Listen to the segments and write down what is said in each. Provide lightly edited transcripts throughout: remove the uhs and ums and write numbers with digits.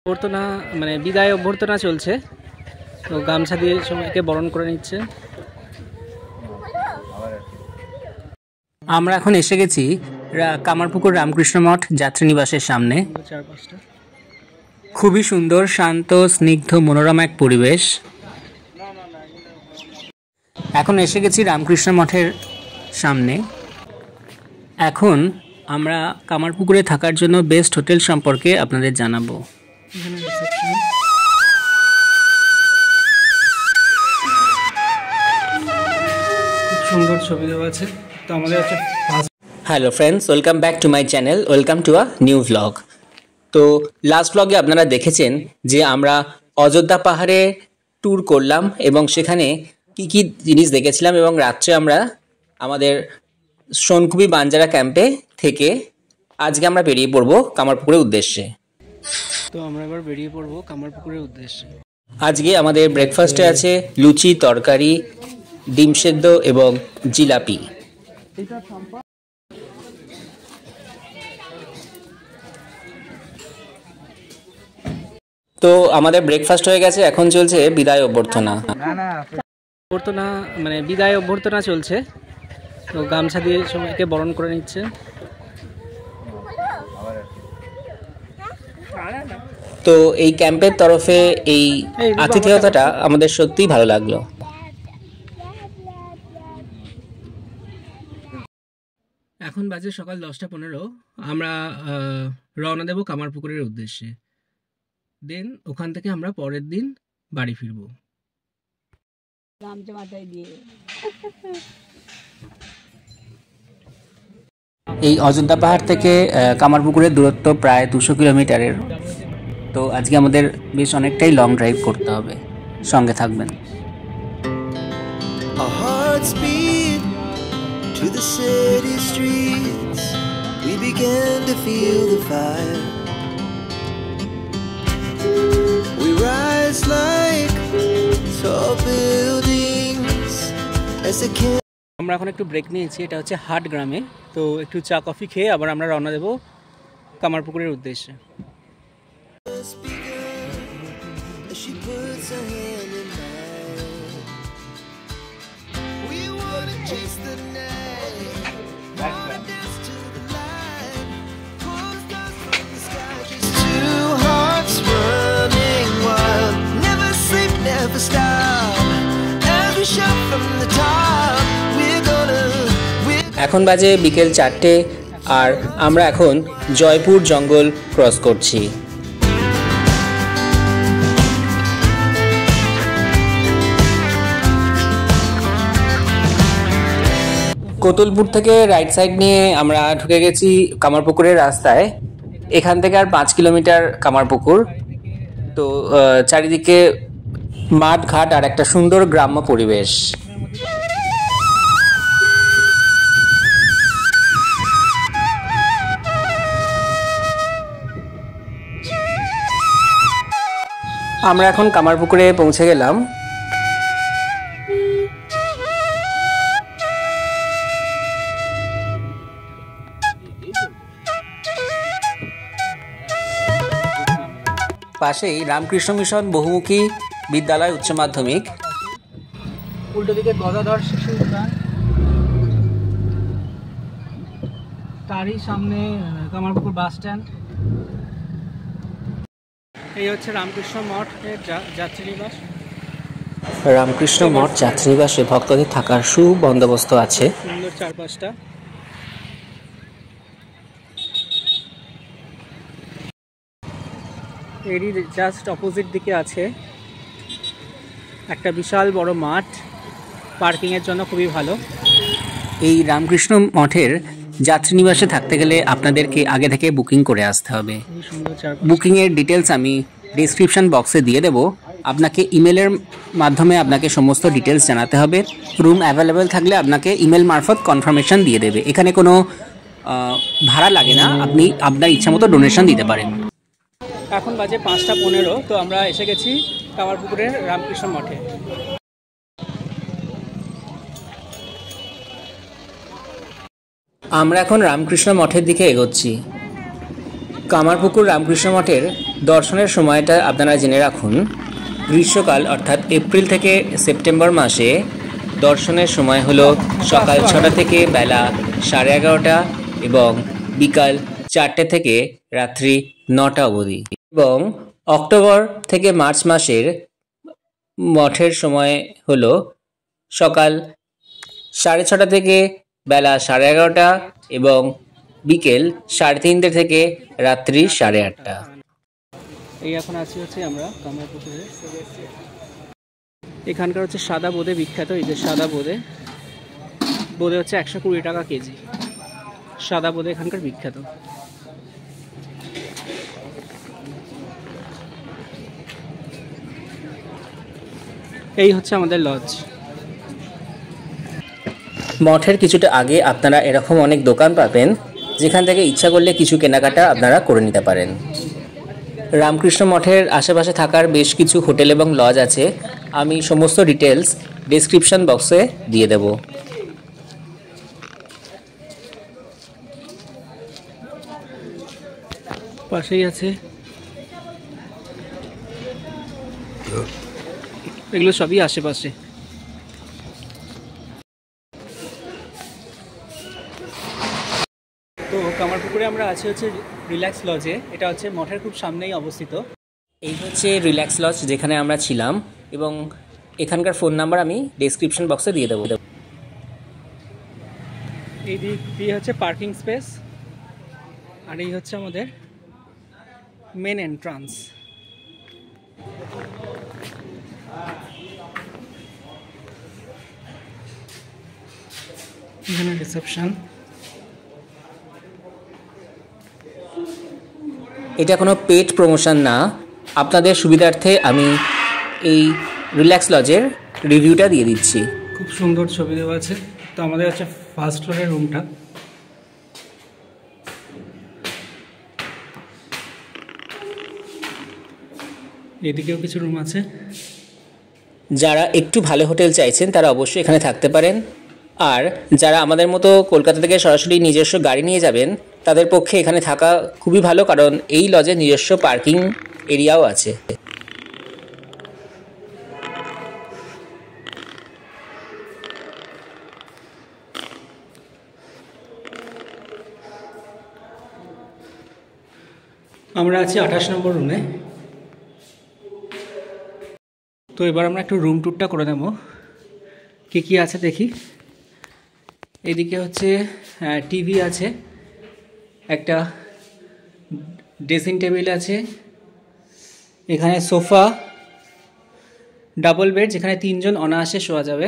অভ্যর্থনা মানে বিদায় অভ্যর্থনা চলছে, তো গামছা দিয়ে সবাইকে বরণ করে নিচ্ছে। আমরা এখন এসে গেছি কামারপুকুর রামকৃষ্ণ মঠ যাত্রীনিবাসের সামনে। খুবই সুন্দর, শান্ত, স্নিগ্ধ, মনোরম এক পরিবেশ। এখন এসে গেছি রামকৃষ্ণ মঠের সামনে। এখন আমরা কামারপুকুরে থাকার জন্য বেস্ট হোটেল সম্পর্কে আপনাদের জানাবো। সুন্দর ছবি দেওয়া আছে। তো আমাদের হচ্ছে hello friends, welcome back to my channel, welcome to a new vlog. তো লাস্ট ভ্লগে আপনারা দেখেছেন যে আমরা অযোধ্যা পাহাড়ে ট্যুর করলাম এবং সেখানে কি কি জিনিস দেখেছিলাম, এবং রাত্রে আমরা আমাদের সোনকুবি বাঞ্জারা ক্যাম্পে থেকে আজকে আমরা বেরিয়ে পড়বো কামারপুকুরের উদ্দেশ্যে। তো আমরা এবার বেরিয়ে পড়বো কামারপুকুরের উদ্দেশ্যে। আজকে আমাদের ব্রেকফাস্টে আছে লুচি, তরকারি, ডিম সেদ্ধ এবং জিলাপি। তো আমাদের ব্রেকফাস্ট হয়ে গেছে, এখন চলছে বিদায় অভ্যর্থনা। অভ্যর্থনা মানে বিদায় অভ্যর্থনা চলছে, তো গামছা দিয়ে সবাইকে বরণ করে নিচ্ছে। তো এই ক্যাম্পের তরফে এই আতিথেয়তাটা আমাদের সত্যিই ভালো লাগলো। এখন বাজে সকাল 10:15। আমরা রওনা দেব কামারপুকুরের উদ্দেশ্যে। দেন ওখান থেকে আমরা পরের দিন বাড়ি ফিরবো। এই অযোধ্যা পাহাড় থেকে কামারপুকুরের দূরত্ব প্রায় 200 কিলোমিটারের। তো আজকে আমাদের বেশ অনেকটাই লং ড্রাইভ করতে হবে, সঙ্গে থাকবেন। To the city streets, we began to feel the fire. We rise like tall buildings as the আমরা এখন একটু ব্রেক নিয়েছি, এটা হচ্ছে হাট গ্রামে। তো একটু চা কফি খেয়ে আবার আমরা রওনা দেব কামারপুকুরের উদ্দেশ্যে। এখন বাজে বিকেল 4টে আর আমরা এখন জয়পুর জঙ্গল ক্রস করছি। কোতুলপুর থেকে রাইট সাইড নিয়ে আমরা ঢুকে গেছি কামারপুকুরের রাস্তায়। এখান থেকে আর 5 কিলোমিটার কামারপুকুর। তো চারিদিকে মাঠ ঘাট আর একটা সুন্দর গ্রাম্য পরিবেশ। আমরা এখন কামারপুকুরে পৌঁছে গেলাম। পাশেই রামকৃষ্ণ মিশন বহুমুখী বিদ্যালয় উচ্চ মাধ্যমিক। উল্টো দিকে গদাধর শিশু উদ্যান, তারই সামনে কামারপুকুর বাস স্ট্যান্ড। এই হচ্ছে রামকৃষ্ণ মঠের যাত্রীনিবাস। রামকৃষ্ণ মঠ যাত্রীনিবাসে ভক্তদের থাকার সুবন্দোবস্ত আছে। সুন্দর চারপাশটা। এরই জাস্ট অপোজিট দিকে আছে একটা বিশাল বড় মাঠ, পার্কিংয়ের জন্য খুবই ভালো। এই রামকৃষ্ণ মঠের যাত্রীনিবাসে থাকতে গেলে আপনাদেরকে আগে থেকে বুকিং করে আসতে হবে। বুকিংয়ের ডিটেলস আমি ডিসক্রিপশন বক্সে দিয়ে দেব। আপনাকে ইমেলের মাধ্যমে আপনাকে সমস্ত ডিটেলস জানাতে হবে। রুম অ্যাভেলেবেল থাকলে আপনাকে ইমেল মারফত কনফার্মেশন দিয়ে দেবে। এখানে কোনো ভাড়া লাগে না, আপনি আপনার ইচ্ছা মতো ডোনেশন দিতে পারেন। এখন বাজে 5:15। তো আমরা এসে গেছি কামারপুকুরের রামকৃষ্ণ মঠে। আমরা এখন রামকৃষ্ণ মঠের দিকে এগোচ্ছি। কামারপুকুর রামকৃষ্ণ মঠের দর্শনের সময়টা আপনারা জেনে রাখুন। গ্রীষ্মকাল অর্থাৎ এপ্রিল থেকে সেপ্টেম্বর মাসে দর্শনের সময় হলো সকাল 6টা থেকে বেলা 11:30 এবং বিকাল 4টে থেকে রাত্রি 9টা অবধি। এবং অক্টোবর থেকে মার্চ মাসের মঠের সময় হলো সকাল 6:30 থেকে বেলা 11:30 এবং বিকেল 3:30 থেকে রাত্রি 8:30। এই এখন আছি হচ্ছে আমরা কামারপুকুরে। এখানকার হচ্ছে সাদা বোঁদে বিখ্যাত। এই যে সাদা বোঁদে, বোঁদে হচ্ছে 120 টাকা কেজি। সাদা বোঁদে এখানকার বিখ্যাত। এই হচ্ছে আমাদের লজ। মঠের কিছুটা আগে আপনারা এরকম অনেক দোকান পাবেন, যেখান থেকে ইচ্ছা করলে কিছু কেনাকাটা আপনারা করে নিতে পারেন। রামকৃষ্ণ মঠের আশেপাশে থাকার বেশ কিছু হোটেল এবং লজ আছে। আমি সমস্ত ডিটেলস ডেসক্রিপশন বক্সে দিয়ে দেব। পাশেই আছে, এগুলো সবই আশেপাশে। তো কামারপুকুরে আমরা আছি হচ্ছে রিল্যাক্স লজে। এটা হচ্ছে মঠের খুব সামনেই অবস্থিত। এই হচ্ছে রিল্যাক্স লজ যেখানে আমরা ছিলাম, এবং এখানকার ফোন নাম্বার আমি ডেসক্রিপশন বক্সে দিয়ে দেবো। এই দিক দিয়ে হচ্ছে পার্কিং স্পেস, আর এই হচ্ছে আমাদের মেন এন্ট্রান্স। এখানে রিসেপশন। এটা কোনো পেড প্রমোশন না, আপনাদের সুবিধার্থে আমি এই রিল্যাক্স লজের রিভিউটা দিয়ে দিচ্ছি। খুব সুন্দর ছবি দেওয়া আছে। তো আমাদের হচ্ছে ফার্স্ট ফ্লোরের রুমটা। এদিকেও কিছু রুম আছে। যারা একটু ভালো হোটেল চাইছেন তারা অবশ্যই এখানে থাকতে পারেন। আর যারা আমাদের মতো কলকাতা থেকে সরাসরি নিজস্ব গাড়ি নিয়ে যাবেন, তাদের পক্ষে এখানে থাকা খুবই ভালো, কারণ এই লজে নিজস্ব পার্কিং এরিয়াও আছে। আমরা আছি 28 নম্বর রুমে। তো এবার আমরা একটু রুম ট্যুরটা করে নেব, কী কী আছে দেখি। এদিকে হচ্ছে টিভি আছে, একটা ড্রেসিং টেবিল আছে, এখানে সোফা, ডাবল বেড যেখানে 3 জন অনায়াসে শোয়া যাবে।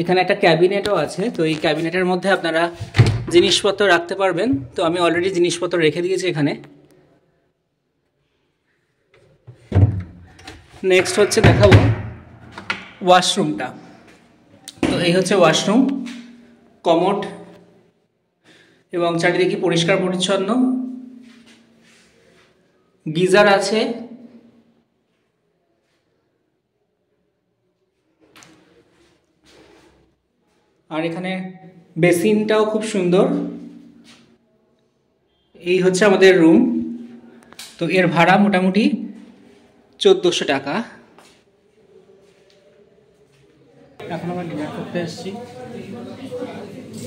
এখানে একটা ক্যাবিনেটও আছে। তো এই ক্যাবিনেটের মধ্যে আপনারা জিনিসপত্র রাখতে পারবেন। তো আমি অলরেডি জিনিসপত্র রেখে দিয়েছি এখানে। নেক্সট হচ্ছে দেখাবো ওয়াশরুমটা। তো এই হচ্ছে ওয়াশরুম, কমোড এবং চারিদিকে পরিষ্কার পরিচ্ছন্ন। গিজার আছে, আর এখানে বেসিনটাও খুব সুন্দর। এই হচ্ছে আমাদের রুম। তো এর ভাড়া মোটামুটি 1400 টাকা। এখন আমরা ডিনার করতে এসেছি।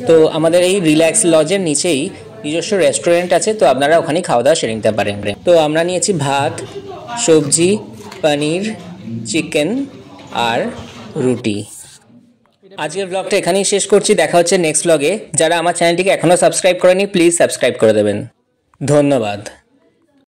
তো আমাদের এই রিল্যাক্স লজের নিচেই নিজস্ব রেস্টুরেন্ট আছে, তো আপনারা ওখানে খাওয়া দাওয়া সেরে নিতে পারেন। তো আমরা নিয়েছি ভাত, সবজি, পনির, চিকেন আর রুটি। আজকের ব্লগটা এখানেই শেষ করছি। দেখা হচ্ছে নেক্সট ব্লগে। যারা আমার চ্যানেলটিকে এখনও সাবস্ক্রাইব করেনি, প্লিজ সাবস্ক্রাইব করে দেবেন। ধন্যবাদ।